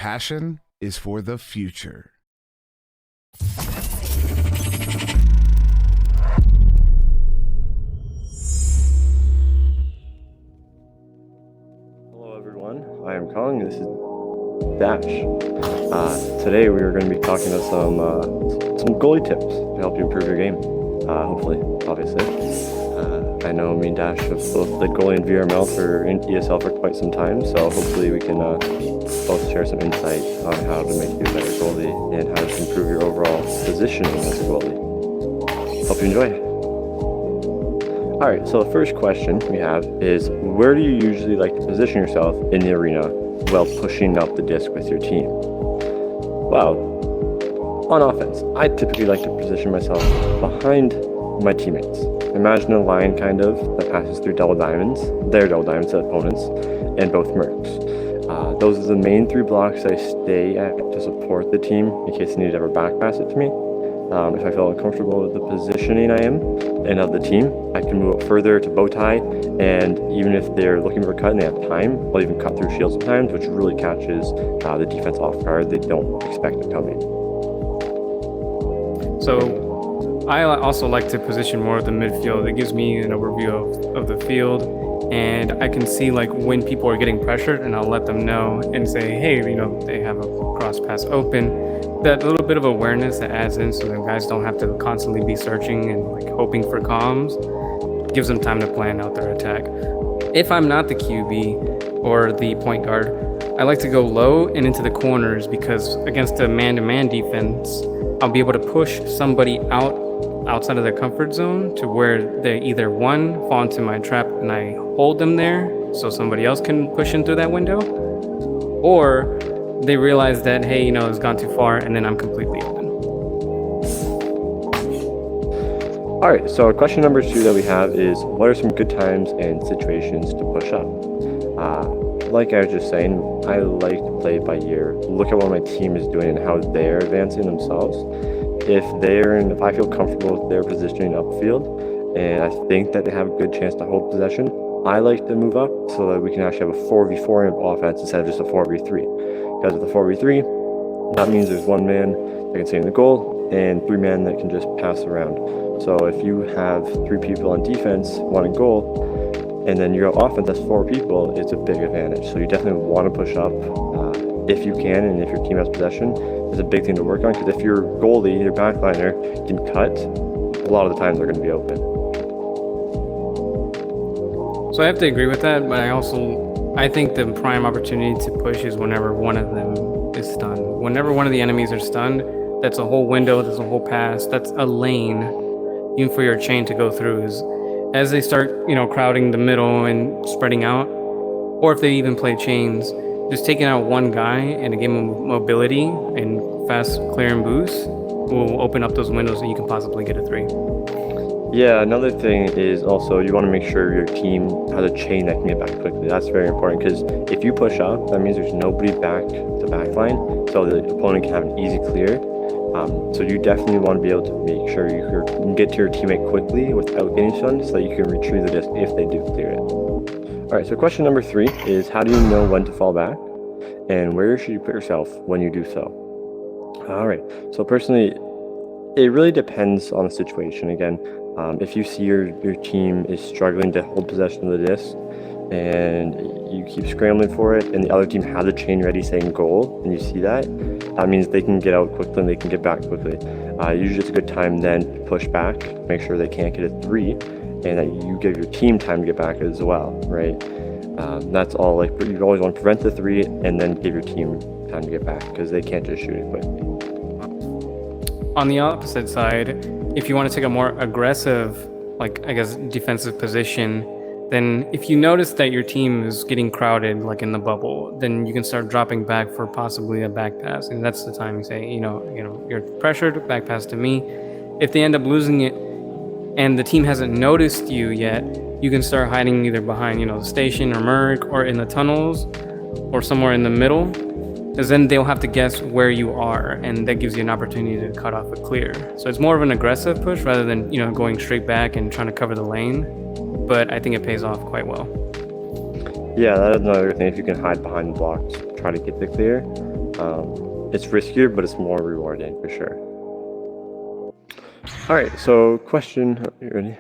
passion is for the future. Hello everyone, I am Kung, this is Dash. Today we are going to be talking about some goalie tips to help you improve your game, hopefully, obviously. I know me and Dash have both played goalie in VRML in ESL for quite some time, so hopefully we can both share some insight on how to make you a better goalie and how to improve your overall positioning as a goalie. Hope you enjoy. Alright, so the first question we have is, where do you usually like to position yourself in the arena while pushing up the disc with your team? Well, on offense, I typically like to position myself behind my teammates. Imagine a line kind of that passes through double diamonds, their double diamonds to opponents, and both mercs. Those are the main three blocks I stay at to support the team in case they need to ever back pass it to me. If I feel uncomfortable with the positioning I am and of the team, I can move up further to bow tie, and even if they're looking for a cut and they have time, I'll even cut through shields sometimes, which really catches the defense off guard. They don't expect it coming. So I also like to position more of the midfield. It gives me an overview of the field, and I can see like when people are getting pressured, and I'll let them know and say, hey, they have a cross pass open. That little bit of awareness that adds in, so the guys don't have to constantly be searching and like hoping for comms, gives them time to plan out their attack. If I'm not the QB or the point guard, I like to go low and into the corners, because against a man-to-man defense, I'll be able to push somebody outside of their comfort zone to where they either one, fall into my trap and I hold them there so somebody else can push in through that window, or they realize that, hey, it's gone too far, and then I'm completely open. All right, so question number 2 that we have is, what are some good times and situations to push up? Like I was just saying, I like to play it by ear. Look at what my team is doing and how they're advancing themselves. If I feel comfortable with their positioning upfield, and I think that they have a good chance to hold possession, I like to move up so that we can actually have a 4v4 offense instead of just a 4v3. Because with a 4v3, that means there's one man that can stay in the goal and 3 men that can just pass around. So if you have 3 people on defense, 1 in goal, and then your offense has 4 people, it's a big advantage. So you definitely want to push up if you can, and if your team has possession, it's a big thing to work on. Because if your goalie, your backliner, can cut, a lot of the time they're going to be open. So I have to agree with that, but I think the prime opportunity to push is whenever one of them is stunned. Whenever one of the enemies are stunned, that's a whole window, that's a whole pass, that's a lane, even for your chain to go through. As they start, crowding the middle and spreading out, or if they even play chains, just taking out one guy in a game of mobility and fast clear and boost will open up those windows and you can possibly get a 3. Yeah, another thing is also you want to make sure your team has a chain that can get back quickly. That's very important, because if you push up, that means there's nobody back to backline, so the opponent can have an easy clear. So you definitely want to be able to make sure you can get to your teammate quickly without getting stunned, so that you can retrieve the disc if they do clear it. Alright, so question number 3 is, how do you know when to fall back, and where should you put yourself when you do so? Alright, so personally, it really depends on the situation. Again, if you see your team is struggling to hold possession of the disc, and you keep scrambling for it, and the other team has a chain ready saying goal, and you see that means they can get out quickly and they can get back quickly. Usually it's a good time then to push back, make sure they can't get a 3, and that you give your team time to get back as well, right? That's all. Like, you always want to prevent the 3 and then give your team time to get back, because they can't just shoot it quickly. On the opposite side, if you want to take a more aggressive, defensive position, then if you notice that your team is getting crowded, like in the bubble, then you can start dropping back for possibly a back pass. And that's the time you say, you're pressured, back pass to me. If they end up losing it and the team hasn't noticed you yet, you can start hiding either behind, the station or merc, or in the tunnels, or somewhere in the middle, because then they'll have to guess where you are, and that gives you an opportunity to cut off a clear. So it's more of an aggressive push rather than, going straight back and trying to cover the lane, but I think it pays off quite well. Yeah, that is another thing. If you can hide behind the blocks, try to get the clear. It's riskier, but it's more rewarding for sure. All right, so question. You ready?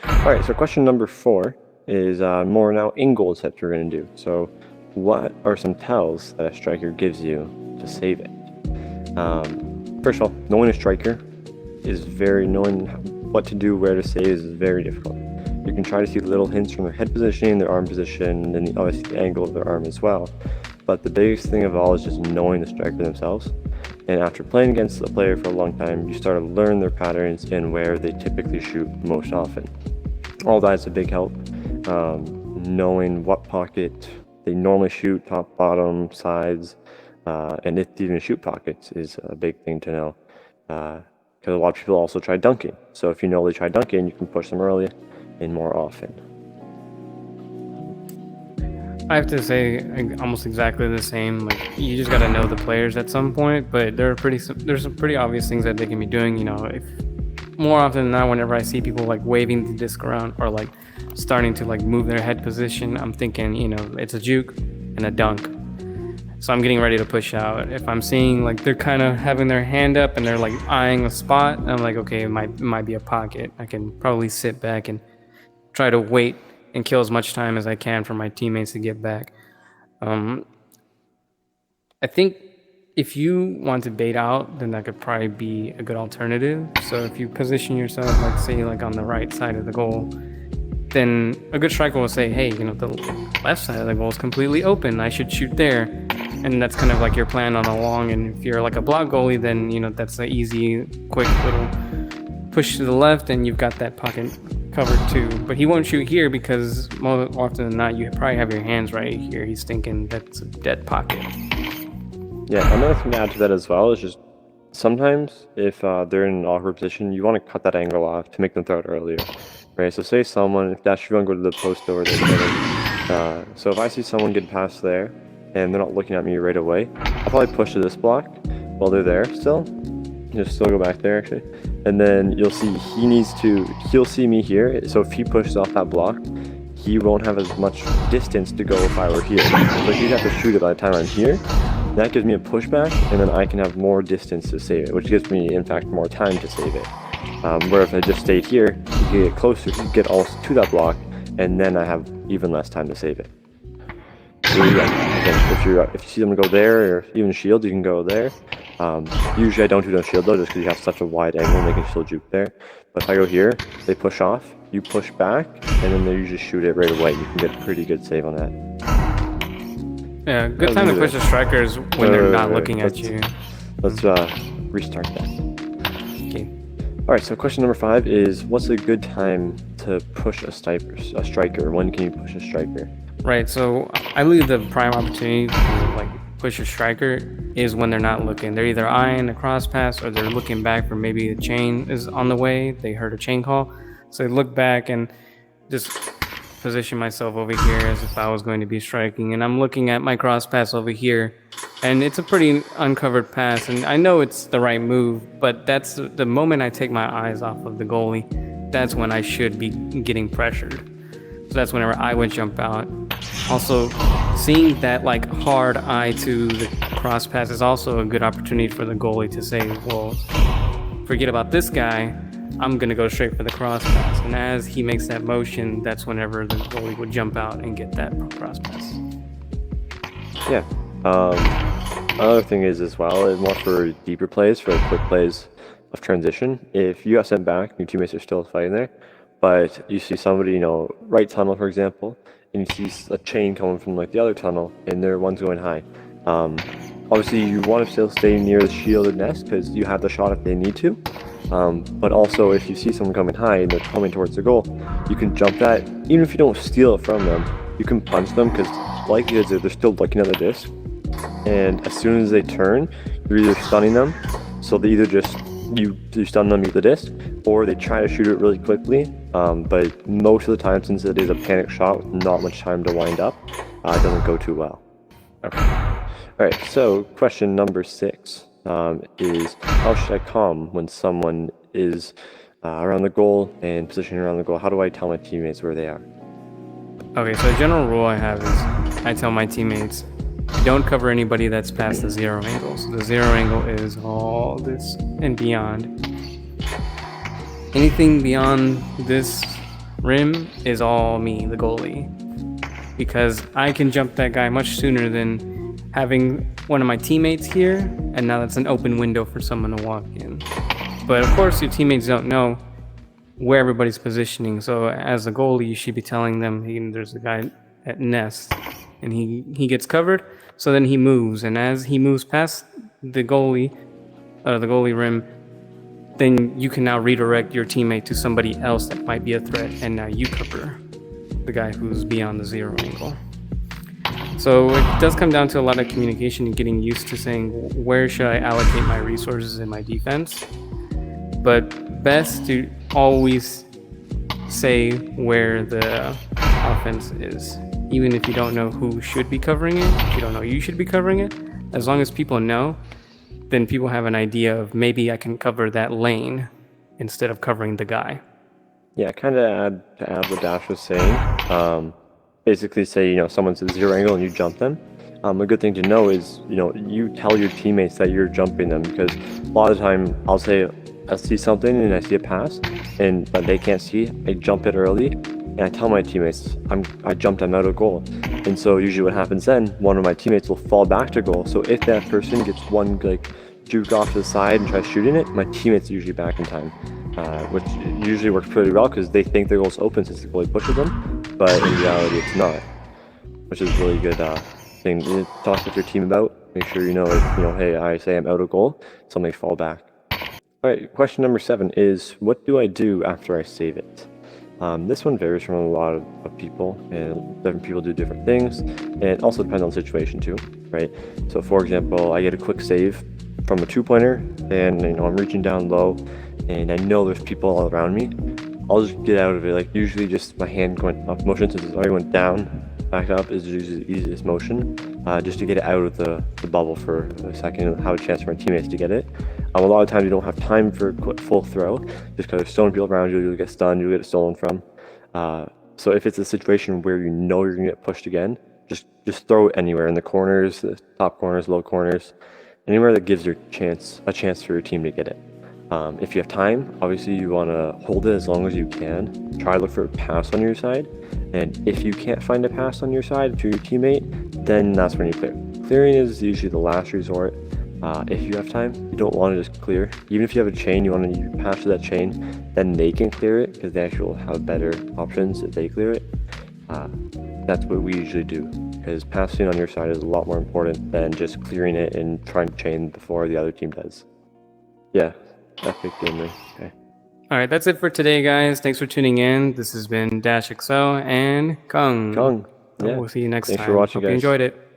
All right, so question number 4 is more now in goal tips we're going to do. So, what are some tells that a striker gives you to save it? First of all, knowing a striker is knowing what to do, where to save is very difficult. You can try to see little hints from their head positioning, their arm position, and obviously the angle of their arm as well. But the biggest thing of all is just knowing the striker themselves. And after playing against a player for a long time, you start to learn their patterns and where they typically shoot most often. All that is a big help. Knowing what pocket they normally shoot, top, bottom, sides, and if they even shoot pockets is a big thing to know. Because a lot of people also try dunking. So if you know they try dunking, you can push them early and more often. I have to say almost exactly the same. Like, you just got to know the players at some point, but there's some pretty obvious things that they can be doing. You know, if more often than not, whenever I see people like waving the disc around or like starting to like move their head position, I'm thinking, you know, it's a juke and a dunk. So I'm getting ready to push out. If I'm seeing like they're kind of having their hand up and they're like eyeing a spot, I'm like, okay, it might be a pocket. I can probably sit back and try to wait and kill as much time as I can for my teammates to get back. I think if you want to bait out, then that could probably be a good alternative. So if you position yourself, like say like on the right side of the goal, then a good striker will say, hey, you know, the left side of the goal is completely open. I should shoot there. And that's kind of like your plan on along. And if you're like a block goalie, then, you know, that's an easy, quick little push to the left and you've got that pocket covered too. But he won't shoot here because more often than not, you probably have your hands right here. He's thinking that's a dead pocket. Yeah, another thing to add to that as well is just sometimes if they're in an awkward position, you want to cut that angle off to make them throw it earlier. Right, so say someone, if Dash, you want to go to the post over there. So if I see someone get past there and they're not looking at me right away, I'll probably push to this block while they're there still. Just still go back there actually. And then you'll see he'll see me here. So if he pushes off that block, he won't have as much distance to go if I were here. So he'd have to shoot it by the time I'm here. That gives me a pushback, and then I can have more distance to save it, which gives me, in fact, more time to save it. Where if I just stayed here, you can get closer, you get almost to that block, and then I have even less time to save it. So yeah, again, if you see them go there, or even shield, you can go there. Usually I don't do no shield though, just because you have such a wide angle and they can still juke there. But if I go here, they push off, you push back, and then they usually shoot it right away. You can get a pretty good save on that. Yeah, good time to push the strikers when they're not looking at you. Let's restart that. Okay. All right, so question number 5 is, what's a good time to push a striker? When can you push a striker? Right, so I believe the prime opportunity to like push a striker is when they're not looking. They're either eyeing a cross pass or they're looking back for maybe a chain is on the way. They heard a chain call. So they look back and just position myself over here as if I was going to be striking. And I'm looking at my cross pass over here. And it's a pretty uncovered pass. And I know it's the right move, but that's the moment I take my eyes off of the goalie. That's when I should be getting pressured. So that's whenever I would jump out. Also, seeing that like hard eye to the cross pass is also a good opportunity for the goalie to say, well, forget about this guy, I'm gonna go straight for the cross pass. And as he makes that motion, that's whenever the goalie would jump out and get that cross pass. Yeah. Another thing is as well, is more for deeper plays, for quick plays of transition. If you got sent back, your teammates are still fighting there, but you see somebody, you know, right tunnel, for example, and you see a chain coming from like the other tunnel, and their one's going high. Obviously, you want to still stay near the shielded nest because you have the shot if they need to. But also, if you see someone coming high and they're coming towards the goal, you can jump that. Even if you don't steal it from them, you can punch them because likely they're still looking at the disc. And as soon as they turn, you're either stunning them, so they either just you stun them with the disc, or they try to shoot it really quickly. But most of the time, since it is a panic shot with not much time to wind up, it doesn't go too well. Okay. All right. So question number 6 is, how should I calm when someone is around the goal and positioning around the goal? How do I tell my teammates where they are? Okay, so a general rule I have is I tell my teammates, don't cover anybody that's past the 0 angle. So the 0 angle is all this and beyond. Anything beyond this rim is all me, the goalie, because I can jump that guy much sooner than having one of my teammates here, and now that's an open window for someone to walk in. But of course, your teammates don't know where everybody's positioning. So as a goalie, you should be telling them, hey, there's a guy at nest, and he gets covered. So then he moves, and as he moves past the goalie rim, then you can now redirect your teammate to somebody else that might be a threat, and now you cover the guy who's beyond the 0 angle. So it does come down to a lot of communication and getting used to saying, where should I allocate my resources in my defense? But best to always say where the offense is. Even if you don't know who should be covering it, if you don't know you should be covering it, as long as people know, then people have an idea of maybe I can cover that lane instead of covering the guy. Yeah, kind of add what Dash was saying. Basically say, someone's at 0 angle and you jump them. A good thing to know is, you tell your teammates that you're jumping them, because a lot of the time I'll say, I see something and I see a pass, but they can't see. I jump it early, and I tell my teammates I jumped them out of goal. And so usually what happens then, one of my teammates will fall back to goal. So if that person gets one juke off to the side and tries shooting it, my teammate's usually back in time, which usually works pretty well because they think their goal's open since the goalie pushes them, but in reality it's not, which is a really good thing to talk with your team about. Make sure hey, I say I'm out of goal, so they fall back. All right, question number 7 is, what do I do after I save it? This one varies from a lot of people, and different people do different things, and it also depends on the situation too, right? So for example, I get a quick save from a 2-pointer, and I'm reaching down low, and I know there's people all around me. I'll just get out of it. Usually just my hand going up motion, since it already went down, back up is usually the easiest motion, just to get it out of the bubble for a second and have a chance for my teammates to get it. A lot of times you don't have time for a full throw, just because there's so many people around you, you'll get stunned, you'll get it stolen from. So if it's a situation where you're gonna get pushed again, just throw it anywhere, in the corners, the top corners, low corners, anywhere that gives a chance for your team to get it. If you have time, obviously you want to hold it as long as you can. Try to look for a pass on your side, and if you can't find a pass on your side to your teammate, then that's when you clear. Clearing is usually the last resort. If you have time, you don't want to just clear. Even if you have a chain, you want to pass to that chain, then they can clear it, because they actually will have better options if they clear it. That's what we usually do, because passing on your side is a lot more important than just clearing it and trying to chain before the other team does. Yeah, epic gamer. Okay. All right, that's it for today, guys. Thanks for tuning in. This has been DasHxL and Kung. Yeah. We'll see you next time. Thanks for watching, Hope you guys. enjoyed it.